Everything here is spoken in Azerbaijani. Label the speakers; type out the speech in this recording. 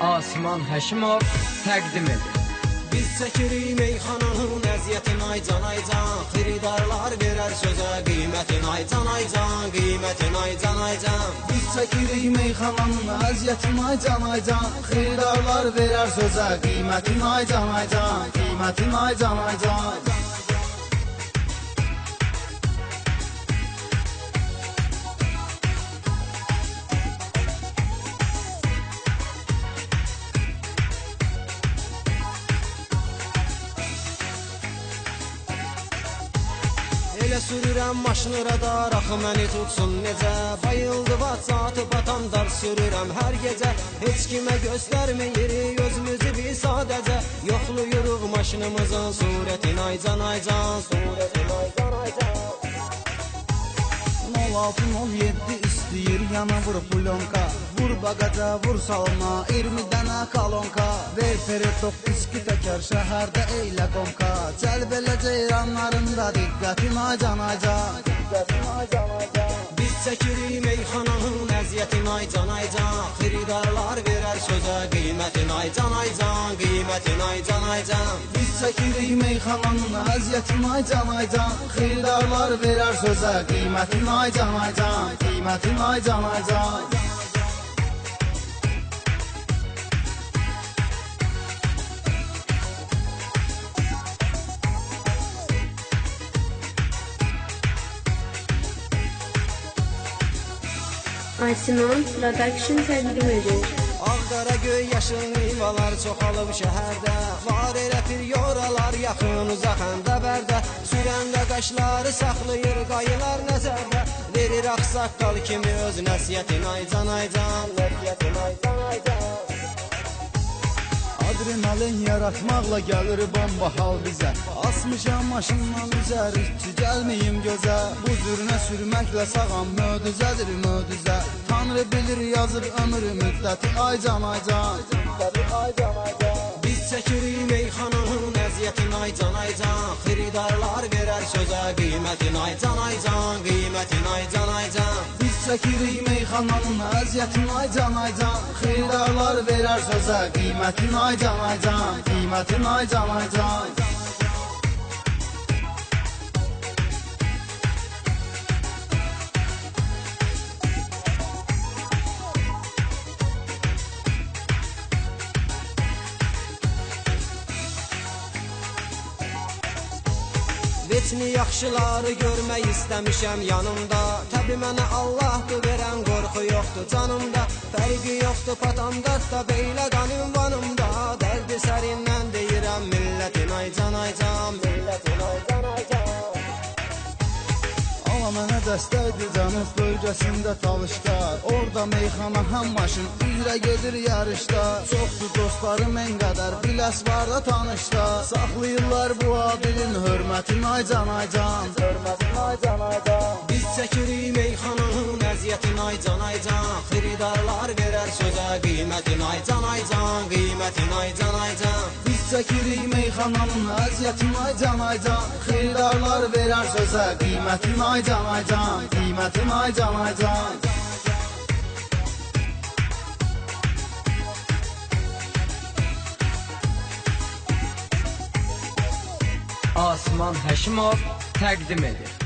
Speaker 1: Asman Həşimov təqdim edir.
Speaker 2: Biz çəkirik meyxananın əziyyətin aycan aycan, xiridarlar verər sözə qiymətin aycan aycan, qiymətin aycan aycan.
Speaker 3: Biz çəkirik meyxananın əziyyətin aycan aycan, xiridarlar verər sözə qiymətin aycan aycan, qiymətin aycan aycan.
Speaker 2: Elə sürürəm maşını radar, axı məni tutsun necə. Bayıldı vatsatı batandar sürürəm hər gecə. Heç kimə göstərməyirik özümüzü bir sadəcə. Yoxluyuruq maşınımızın surətin aycan aycan, surətin aycan aycan.
Speaker 3: 0607 istəyir yana vur pulonka, vur bagaca vur salma 20 dənə kalonka. Ver peretok diski təkər şəhərdə eylə qonka, cəlb elə ceyranlarında diqqətin aycan aycan, diqqətin aycan aycan.
Speaker 2: Biz çəkirik meyxananın əziyyətin aycan aycan, xiridarlar verər sözə qiymətin aycan aycan, qiymətin aycan aycan.
Speaker 3: Biz çəkirik meyxananın əziyyətin aycan aycan, xiridarlar verər sözə qiymətin aycan aycan, qiymətin aycan aycan.
Speaker 4: Asman Production təqdim edir.
Speaker 2: Ağqara göy yaşıl nivalar çoxalıb şəhərdə, var elə bir yoralar yaxın uzaq həndəbərdə. Sürəndə qaşları saxlayır qayılar nəzərdə, verir ağsaqqal kimi öz nəsiyyətin aycan aycan, nəsiyyətin aycan aycan.
Speaker 3: Adrenalin yaratmaqla gəlir bomba hal bizə, asmışam maşından üzər, işçi gəlməyim gözə. Bu zürünə sürməklə sağam mödüzədir mödüzə, Tanrı bilir yazır ömür müddəti aycan aycan, müddəti aycan aycan.
Speaker 2: Biz çəkirik meyxananın əziyyətin aycan aycan, xiridarlar verər sözə qiymətin aycan aycan, qiymətin aycan aycan.
Speaker 3: Biz çəkirik meyxananın əziyyətin aycan aycan, xiridarlar verər sözə qiymətin aycan aycan, qiymətin aycan aycan.
Speaker 2: Veçni yaxşıları görmək istəmişəm yanımda, təbi mənə Allahdır verən, qorxu yoxdur canımda. Fərqi yoxdur patamdatda, beylə qanım vanımda. Dərdi sərindən deyirəm millətin aycan aycan, millətin aycan aycan.
Speaker 3: Ala mənə dəstəkdir canıb bölgəsində talışlar, orada meyxana həm maşın üzrə gedir yarışda. Çoxdur dostlarım en qədər, biləs var da tanışda, saxlayırlar bu adilin hörmətin aycan aycan, hörmətin aycan aycan.
Speaker 2: Biz çəkirik meyxananın əziyyətin aycan aycan, xiridarlar verər sözə qiymətin aycan aycan, qiymətin aycan aycan.
Speaker 3: Biz çəkirik meyxananın əziyyətin aycan aycan, xiridarlar verər sözə qiymətin aycan aycan, qiymətin aycan aycan.
Speaker 1: Asman Həşimov təqdim edir.